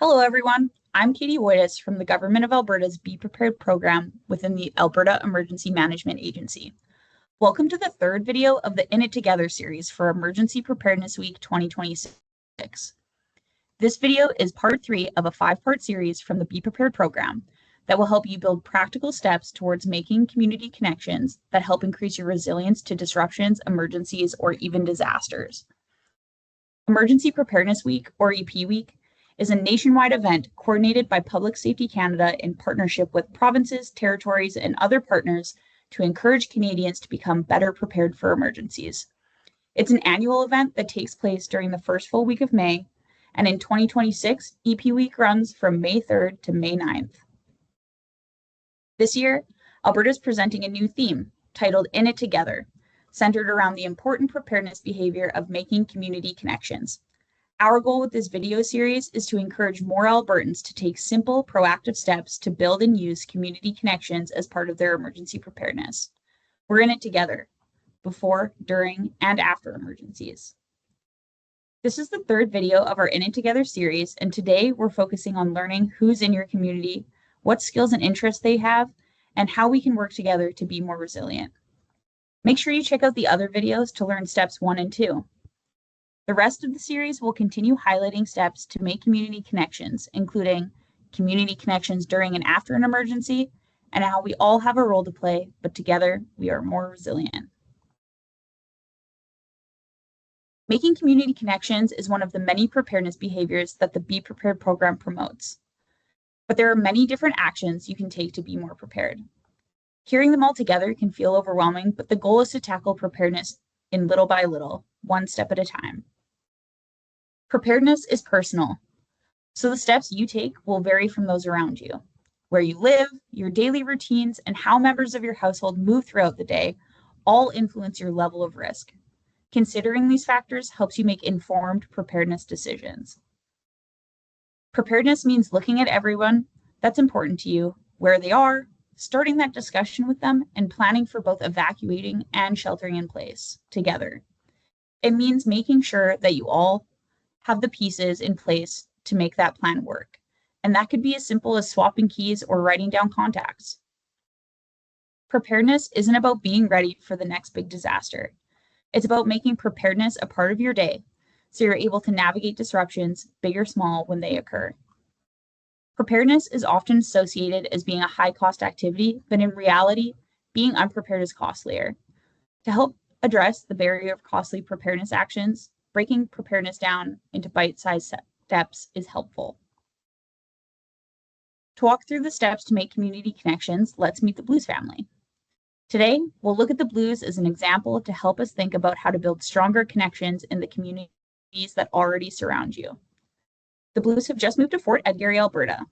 Hello, everyone. I'm Katie Woitis from the Government of Alberta's Be Prepared program within the Alberta Emergency Management Agency. Welcome to the third video of the In It Together series for Emergency Preparedness Week 2026. This video is part 3 of a 5-part series from the Be Prepared program that will help you build practical steps towards making community connections that help increase your resilience to disruptions, emergencies, or even disasters. Emergency Preparedness Week, or EP Week, is a nationwide event coordinated by Public Safety Canada in partnership with provinces, territories, and other partners to encourage Canadians to become better prepared for emergencies. It's an annual event that takes place during the first full week of May, and in 2026, EP Week runs from May 3rd to May 9th. This year, Alberta is presenting a new theme titled In It Together, centered around the important preparedness behavior of making community connections. Our goal with this video series is to encourage more Albertans to take simple, proactive steps to build and use community connections as part of their emergency preparedness. We're in it together, before, during, and after emergencies. This is the third video of our In It Together series, and today we're focusing on learning who's in your community, what skills and interests they have, and how we can work together to be more resilient. Make sure you check out the other videos to learn steps 1 and 2. The rest of the series will continue highlighting steps to make community connections, including community connections during and after an emergency, and how we all have a role to play, but together we are more resilient. Making community connections is one of the many preparedness behaviors that the Be Prepared program promotes. But there are many different actions you can take to be more prepared. Hearing them all together can feel overwhelming, but the goal is to tackle preparedness in little by little, one step at a time. Preparedness is personal, so the steps you take will vary from those around you. Where you live, your daily routines, and how members of your household move throughout the day all influence your level of risk. Considering these factors helps you make informed preparedness decisions. Preparedness means looking at everyone that's important to you, where they are, starting that discussion with them, and planning for both evacuating and sheltering in place together. It means making sure that you all have the pieces in place to make that plan work. And that could be as simple as swapping keys or writing down contacts. Preparedness isn't about being ready for the next big disaster. It's about making preparedness a part of your day, so you're able to navigate disruptions, big or small, when they occur. Preparedness is often associated as being a high-cost activity, but in reality, being unprepared is costlier. To help address the barrier of costly preparedness actions, breaking preparedness down into bite-sized steps is helpful. To walk through the steps to make community connections, let's meet the Blues family. Today, we'll look at the Blues as an example to help us think about how to build stronger connections in the communities that already surround you. The Blues have just moved to Fort Edgarry, Alberta.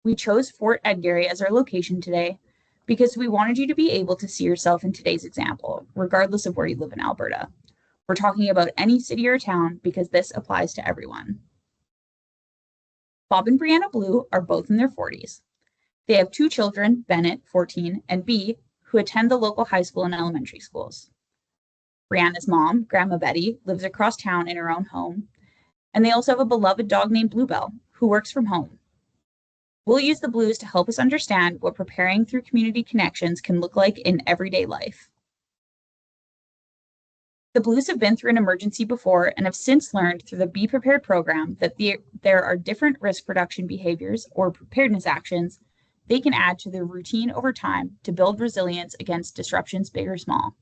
We chose Fort Edgarry as our location today because we wanted you to be able to see yourself in today's example, regardless of where you live in Alberta. We're talking about any city or town because this applies to everyone. Bob and Brianna Blue are both in their 40s. They have 2 children, Bennett, 14, and B, who attend the local high school and elementary schools. Brianna's mom, Grandma Betty, lives across town in her own home, and they also have a beloved dog named Bluebell, who works from home. We'll use the Blues to help us understand what preparing through community connections can look like in everyday life. The Blues have been through an emergency before and have since learned through the Be Prepared program that there are different risk reduction behaviors or preparedness actions they can add to their routine over time to build resilience against disruptions big or small.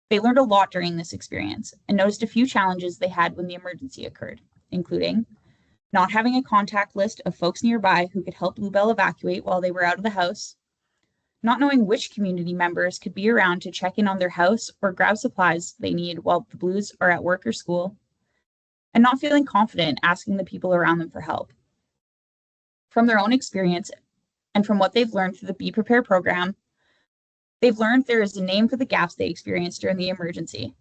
They learned a lot during this experience and noticed a few challenges they had when the emergency occurred, including not having a contact list of folks nearby who could help Bluebell evacuate while they were out of the house, not knowing which community members could be around to check in on their house or grab supplies they need while the Blues are at work or school, and not feeling confident asking the people around them for help. From their own experience and from what they've learned through the Be Prepared program, they've learned there is a name for the gaps they experienced during the emergency.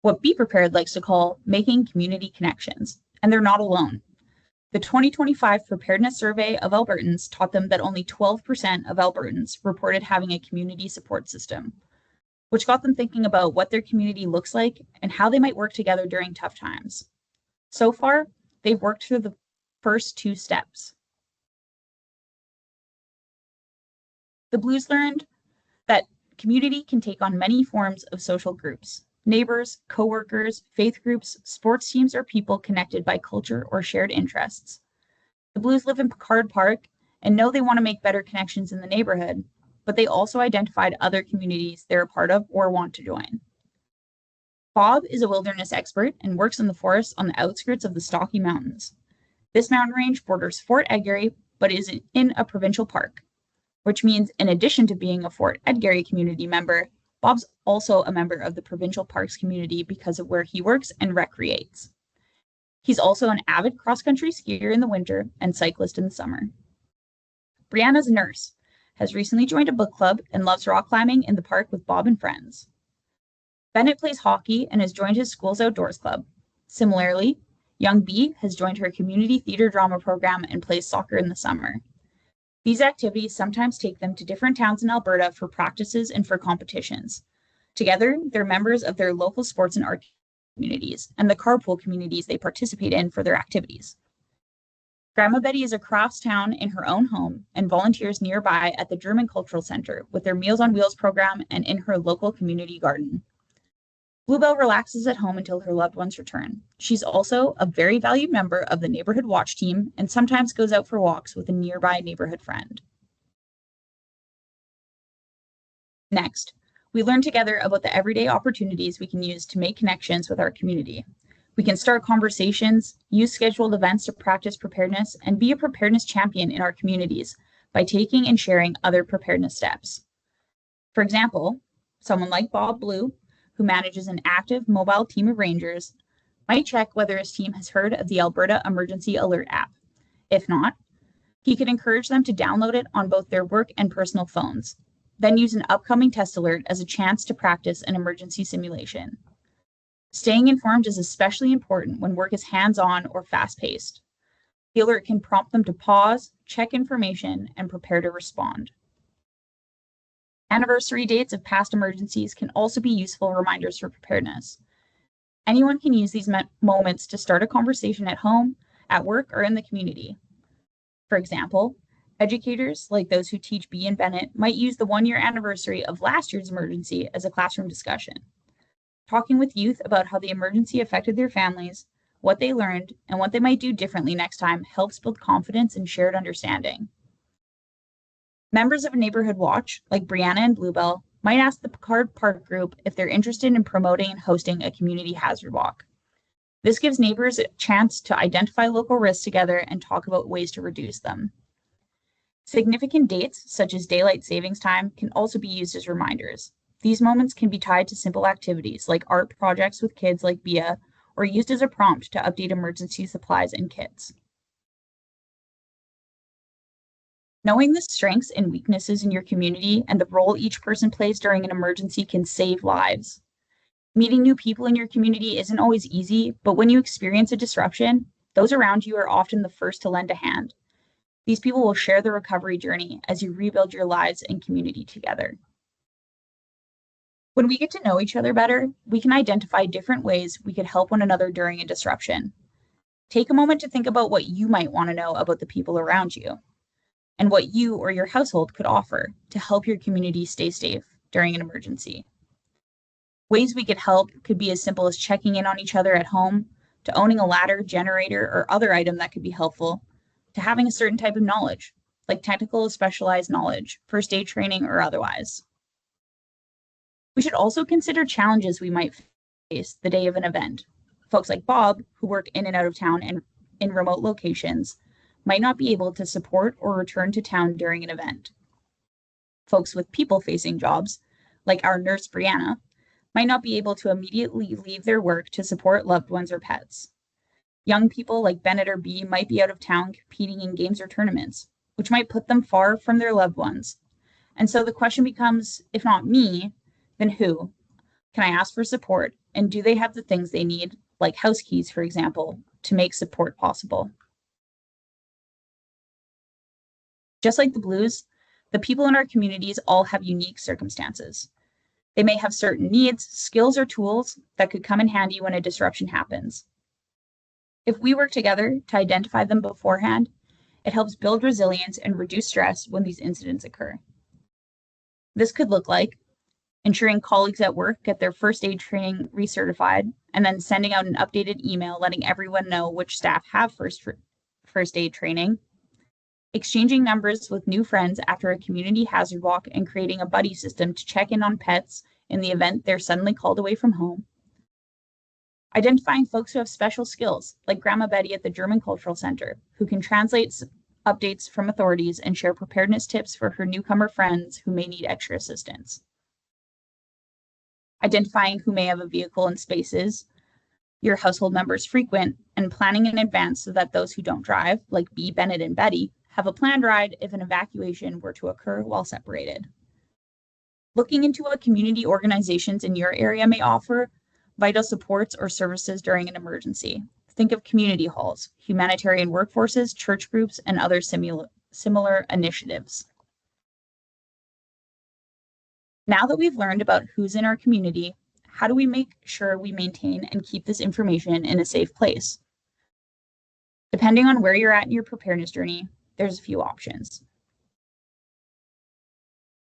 What Be Prepared likes to call making community connections, and they're not alone. The 2025 Preparedness Survey of Albertans taught them that only 12% of Albertans reported having a community support system, which got them thinking about what their community looks like and how they might work together during tough times. So far, they've worked through the first two steps. The Blues learned that community can take on many forms of social groups: neighbors, coworkers, faith groups, sports teams, or people connected by culture or shared interests. The Blues live in Picard Park and know they want to make better connections in the neighborhood, but they also identified other communities they're a part of or want to join. Bob is a wilderness expert and works in the forest on the outskirts of the Stocky Mountains. This mountain range borders Fort Edgarry, but is in a provincial park, which means in addition to being a Fort Edgarry community member, Bob's also a member of the provincial parks community because of where he works and recreates. He's also an avid cross-country skier in the winter and cyclist in the summer. Brianna's a nurse, has recently joined a book club, and loves rock climbing in the park with Bob and friends. Bennett plays hockey and has joined his school's outdoors club. Similarly, young Bee has joined her community theater drama program and plays soccer in the summer. These activities sometimes take them to different towns in Alberta for practices and for competitions. Together, they're members of their local sports and art communities and the carpool communities they participate in for their activities. Grandma Betty is a crafts town in her own home and volunteers nearby at the German Cultural Center with their Meals on Wheels program and in her local community garden. Bluebell relaxes at home until her loved ones return. She's also a very valued member of the neighborhood watch team and sometimes goes out for walks with a nearby neighborhood friend. Next, we learn together about the everyday opportunities we can use to make connections with our community. We can start conversations, use scheduled events to practice preparedness, and be a preparedness champion in our communities by taking and sharing other preparedness steps. For example, someone like Bob Blue, who manages an active mobile team of rangers, might check whether his team has heard of the Alberta Emergency Alert app. If not, he could encourage them to download it on both their work and personal phones, then use an upcoming test alert as a chance to practice an emergency simulation. Staying informed is especially important when work is hands-on or fast-paced. The alert can prompt them to pause, check information, and prepare to respond. Anniversary dates of past emergencies can also be useful reminders for preparedness. Anyone can use these moments to start a conversation at home, at work, or in the community. For example, educators, like those who teach Bee and Bennett, might use the one-year anniversary of last year's emergency as a classroom discussion. Talking with youth about how the emergency affected their families, what they learned, and what they might do differently next time helps build confidence and shared understanding. Members of a neighborhood watch, like Brianna and Bluebell, might ask the Picard Park group if they're interested in promoting and hosting a community hazard walk. This gives neighbors a chance to identify local risks together and talk about ways to reduce them. Significant dates, such as daylight savings time, can also be used as reminders. These moments can be tied to simple activities like art projects with kids like Bia, or used as a prompt to update emergency supplies and kits. Knowing the strengths and weaknesses in your community and the role each person plays during an emergency can save lives. Meeting new people in your community isn't always easy, but when you experience a disruption, those around you are often the first to lend a hand. These people will share the recovery journey as you rebuild your lives and community together. When we get to know each other better, we can identify different ways we could help one another during a disruption. Take a moment to think about what you might want to know about the people around you, and what you or your household could offer to help your community stay safe during an emergency. Ways we could help could be as simple as checking in on each other at home, to owning a ladder, generator, or other item that could be helpful, to having a certain type of knowledge, like technical or specialized knowledge, first aid training, or otherwise. We should also consider challenges we might face the day of an event. Folks like Bob, who work in and out of town and in remote locations, might not be able to support or return to town during an event. Folks with people-facing jobs, like our nurse Brianna, might not be able to immediately leave their work to support loved ones or pets. Young people like Bennett or Bee might be out of town competing in games or tournaments, which might put them far from their loved ones. And so the question becomes, if not me, then who? Can I ask for support? And do they have the things they need, like house keys, for example, to make support possible? Just like the Blues, the people in our communities all have unique circumstances. They may have certain needs, skills, or tools that could come in handy when a disruption happens. If we work together to identify them beforehand, it helps build resilience and reduce stress when these incidents occur. This could look like ensuring colleagues at work get their first aid training recertified, and then sending out an updated email letting everyone know which staff have first aid training, exchanging numbers with new friends after a community hazard walk and creating a buddy system to check in on pets in the event they're suddenly called away from home, identifying folks who have special skills, like Grandma Betty at the German Cultural Center, who can translate updates from authorities and share preparedness tips for her newcomer friends who may need extra assistance. Identifying who may have a vehicle and spaces your household members frequent, and planning in advance so that those who don't drive, like B, Bennett, and Betty, have a planned ride if an evacuation were to occur while separated. Looking into what community organizations in your area may offer vital supports or services during an emergency. Think of community halls, humanitarian workforces, church groups, and other similar initiatives. Now that we've learned about who's in our community, how do we make sure we maintain and keep this information in a safe place? Depending on where you're at in your preparedness journey, there's a few options.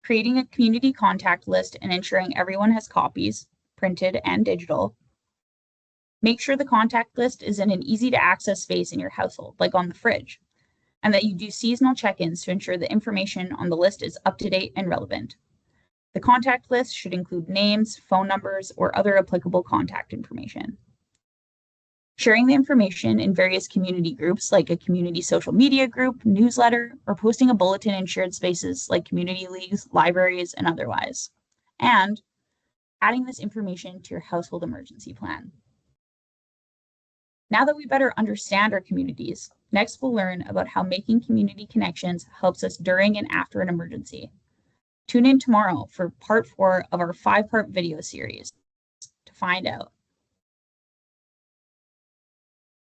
Creating a community contact list and ensuring everyone has copies, printed and digital. Make sure the contact list is in an easy to access space in your household, like on the fridge, and that you do seasonal check-ins to ensure the information on the list is up to date and relevant. The contact list should include names, phone numbers, or other applicable contact information. Sharing the information in various community groups, like a community social media group, newsletter, or posting a bulletin in shared spaces like community leagues, libraries, and otherwise. And adding this information to your household emergency plan. Now that we better understand our communities, next we'll learn about how making community connections helps us during and after an emergency. Tune in tomorrow for part 4 of our 5-part video series to find out.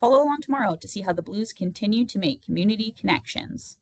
Follow along tomorrow to see how the Blues continue to make community connections.